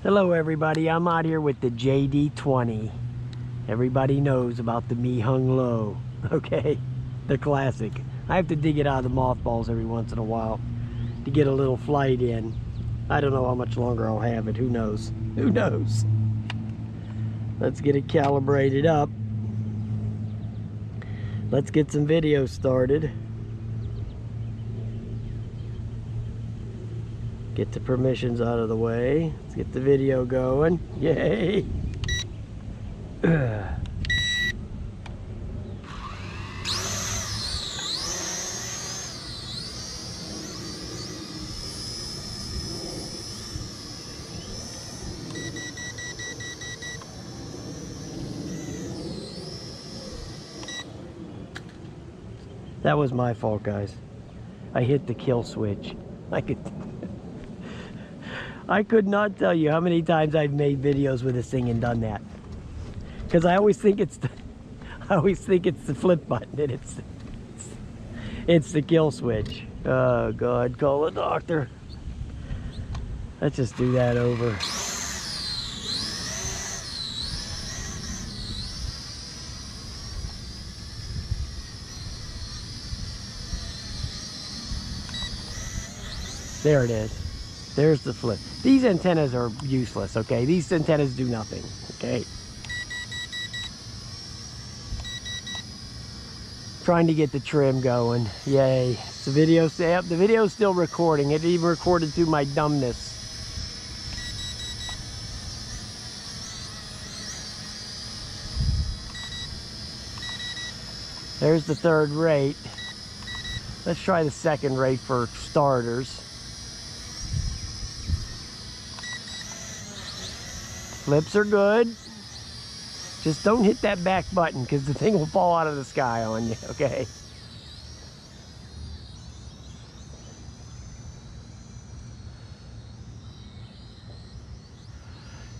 Hello everybody, I'm out here with the JD-20. Everybody knows about the Me Hung Low, okay? The classic. I have to dig it out of the mothballs every once in a while to get a little flight in. I don't know how much longer I'll have it, who knows? Who knows? Let's get it calibrated up. Let's get some video started. Get the permissions out of the way. Let's get the video going. Yay! That was my fault, guys. I hit the kill switch. I could not tell you how many times I've made videos with this thing and done that. Because I always think it's the flip button and it's the kill switch. Oh God, call a doctor. Let's just do that over. There it is. There's the flip. These antennas are useless, okay? These antennas do nothing, okay? Trying to get the trim going. Yay. The video's still recording. It even recorded through my dumbness. There's the third rate. Let's try the second rate for starters. Flips are good. Just don't hit that back button because the thing will fall out of the sky on you, okay?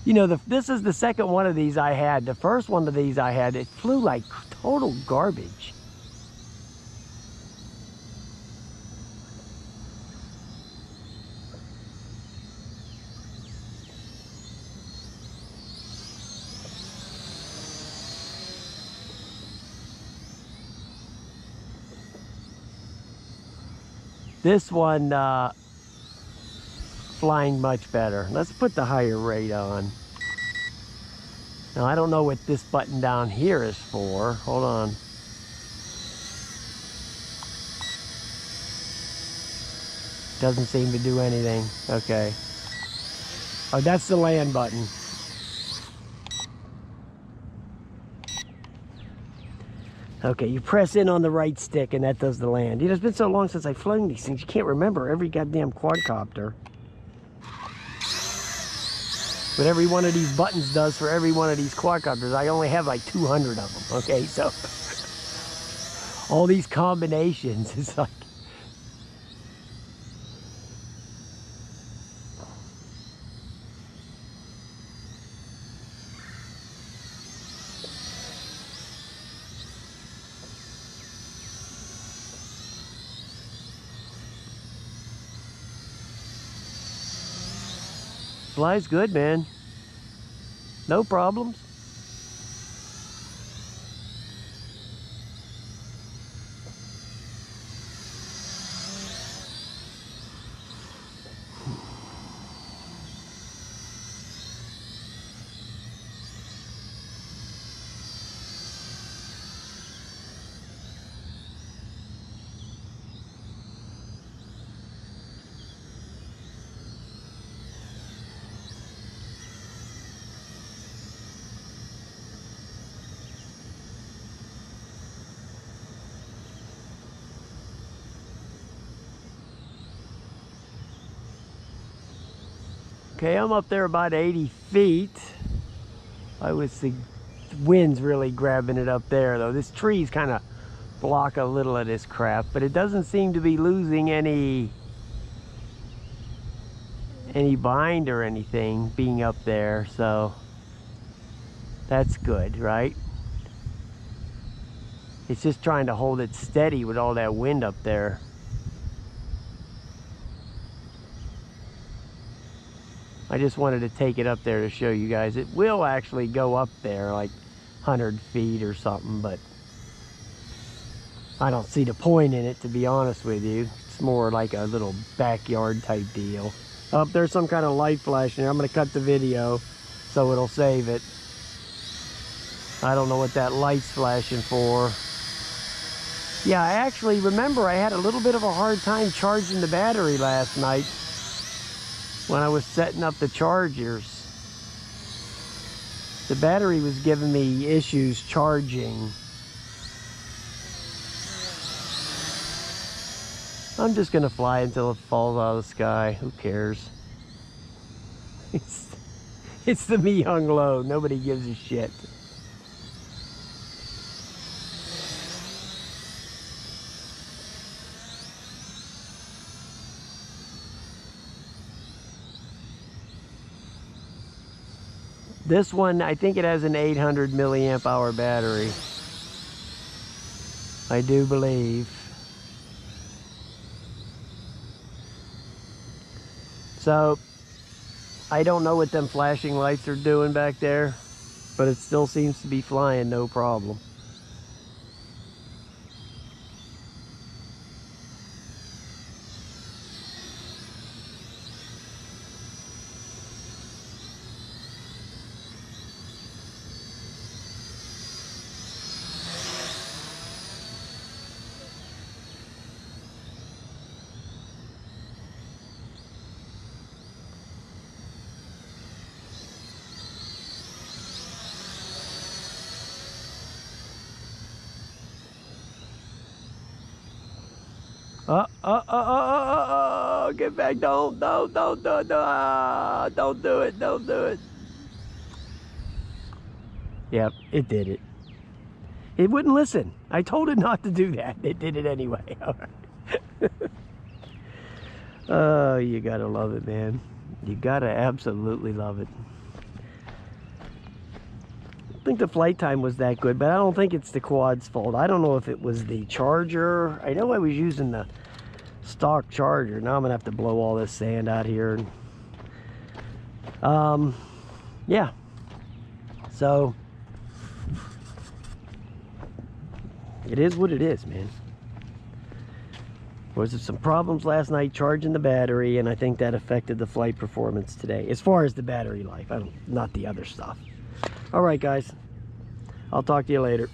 You know, this is the second one of these I had. The first one of these I had, it flew like total garbage. This one flying much better. Let's put the higher rate on. Now I don't know what this button down here is for. Hold on. Doesn't seem to do anything. Okay. Oh, that's the land button. Okay, you press in on the right stick and that does the land. You know, it's been so long since I've flown these things, you can't remember every goddamn quadcopter. But every one of these buttons does for every one of these quadcopters. I only have like 200 of them, okay? So, all these combinations, it's like... Flies good, man. No problems. Okay, I'm up there about 80 feet. The wind's really grabbing it up there though. This tree's kind of block a little of this crap, but it doesn't seem to be losing any bind or anything being up there, so that's good, right? It's just trying to hold it steady with all that wind up there. I just wanted to take it up there to show you guys. It will actually go up there like 100 feet or something, but I don't see the point in it, to be honest with you. It's more like a little backyard type deal. Oh, there's some kind of light flashing here. I'm going to cut the video so it'll save it. I don't know what that light's flashing for. Yeah, I actually remember I had a little bit of a hard time charging the battery last night when I was setting up the chargers. The battery was giving me issues charging. I'm just gonna fly until it falls out of the sky. Who cares? It's the Mi Hung Low. Nobody gives a shit. This one, I think it has an 800 milliamp hour battery. I do believe. So, I don't know what them flashing lights are doing back there, but it still seems to be flying no problem. Get back, don't do it, don't do it. Yep, it did it. It wouldn't listen. I told it not to do that. It did it anyway. All right. Oh, you gotta love it, man. You gotta absolutely love it. I think the flight time was that good, but I don't think it's the quad's fault. I don't know if it was the charger. I know I was using the stock charger. Now I'm gonna have to blow all this sand out here. Yeah. So it is what it is, man. There was some problems last night charging the battery, and I think that affected the flight performance today, as far as the battery life. Not the other stuff. All right, guys. I'll talk to you later.